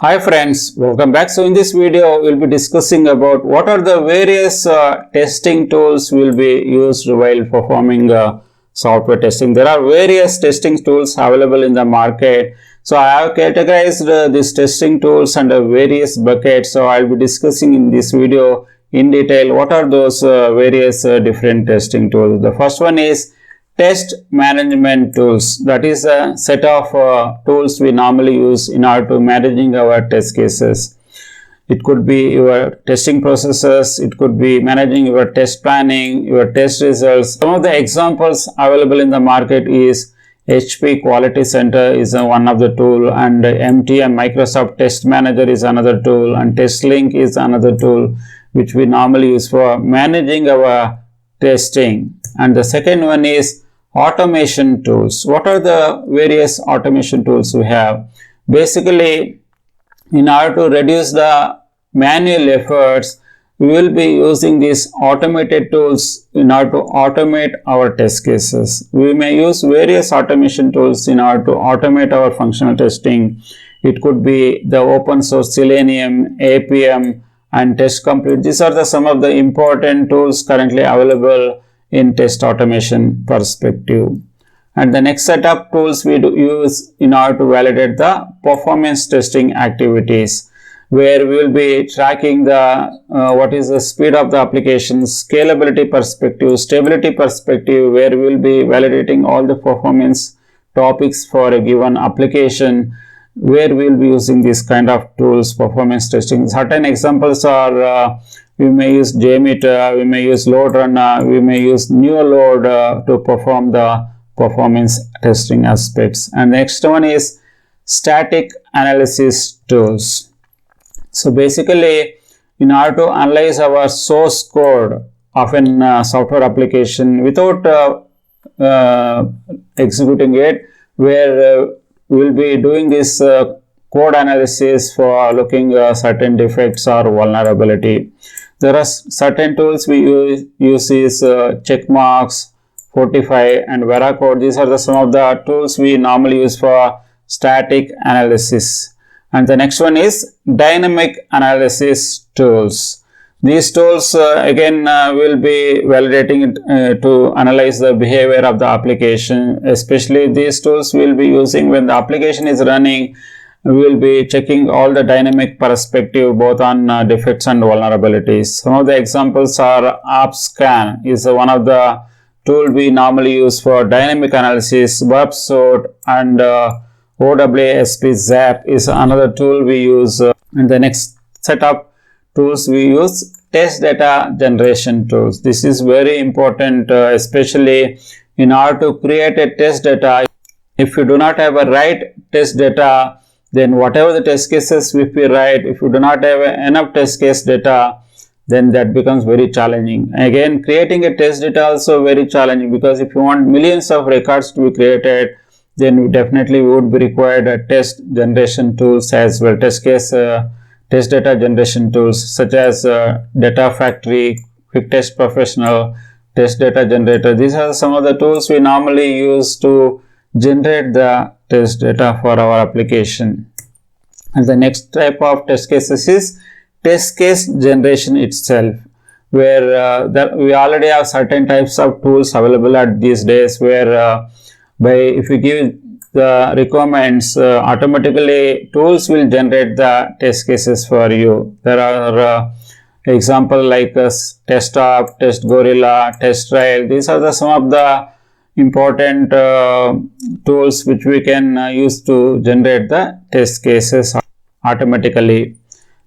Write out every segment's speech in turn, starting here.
Hi friends, welcome back. So in this video, we'll be discussing about what are the various testing tools will be used while performing software testing. There are various testing tools available in the market. So I have categorized these testing tools under various buckets. So I'll be discussing in this video in detail what are those various different testing tools. The first one is test management tools. That is a set of tools we normally use in order to managing our test cases. It could be your testing processes, it could be managing your test planning, your test results. Some of the examples available in the market is HP Quality Center is one of the tool, and MTM Microsoft Test Manager is another tool, and TestLink is another tool which we normally use for managing our testing. And the second one is automation tools. What are the various automation tools we have? Basically, in order to reduce the manual efforts, we will be using these automated tools in order to automate our test cases. We may use various automation tools in order to automate our functional testing. It could be the open source Selenium, APM, and Test Complete. These are some of the important tools currently available in test automation perspective. And the next set of tools we use in order to validate the performance testing activities, where we will be tracking the what is the speed of the application, scalability perspective, stability perspective, where we will be validating all the performance topics for a given application, where we will be using this kind of tools, performance testing. Certain examples are we may use JMeter, we may use load runner, we may use neoload to perform the performance testing aspects. And next one is static analysis tools. So basically, in order to analyze our source code of an software application without executing it, where we will be doing this code analysis for looking certain defects or vulnerability. There are certain tools we use is Checkmarx, Fortify, and Veracode. These are some of the tools we normally use for static analysis. And the next one is dynamic analysis tools. These tools again will be validating it to analyze the behavior of the application. Especially these tools we will be using when the application is running. We will be checking all the dynamic perspective both on defects and vulnerabilities. Some of the examples are AppScan is one of the tool we normally use for dynamic analysis. WebSort and OWASP Zap is another tool we use. And the next set of tools we use test data generation tools. This is very important, especially in order to create a test data. If you do not have a right test data, then whatever the test cases we write, if you do not have enough test case data, then that becomes very challenging. Again, creating a test data also very challenging, because if you want millions of records to be created, then definitely would be required a test generation tools as well, test data generation tools such as Data Factory, Quick Test Professional, Test Data Generator. These are some of the tools we normally use to generate the test data for our application. And the next type of test cases is test case generation itself, where we already have certain types of tools available at these days, where if you give the requirements, automatically tools will generate the test cases for you. There are example like TestUp, TestGorilla, TestTrail. These are some of the important tools which we can use to generate the test cases automatically.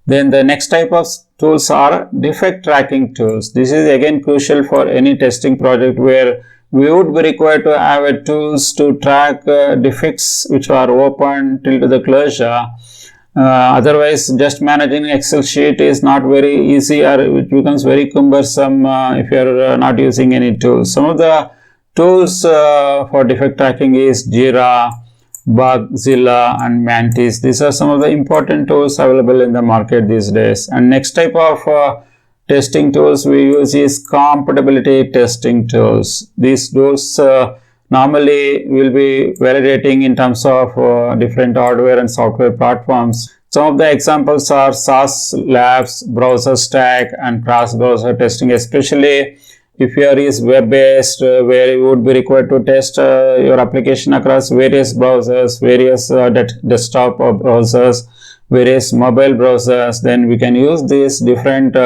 Then the next type of tools are defect tracking tools. This is again crucial for any testing project, where we would be required to have a tools to track defects which are open till to the closure. Otherwise, just managing Excel sheet is not very easy, or it becomes very cumbersome if you are not using any tools. Some of the tools for defect tracking is Jira, Bugzilla, and Mantis. These are some of the important tools available in the market these days. And next type of testing tools we use is compatibility testing tools. These tools normally will be validating in terms of different hardware and software platforms. Some of the examples are SaaS Labs, Browser Stack, and cross-browser testing, especially if your is web-based, where you would be required to test your application across various browsers, various desktop browsers, various mobile browsers. Then we can use these different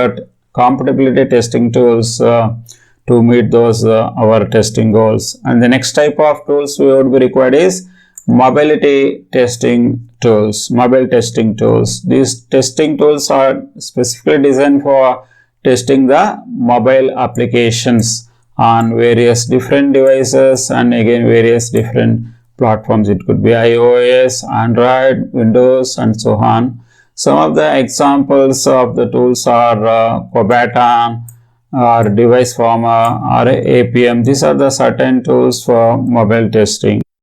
compatibility testing tools to meet those our testing goals. And the next type of tools we would be required is mobility testing tools. Mobile testing tools. These testing tools are specifically designed for testing the mobile applications on various different devices and again various different platforms. It could be iOS, Android, Windows, and so on. Some of the examples of the tools are Bada or device former or APM. These are the certain tools for mobile testing.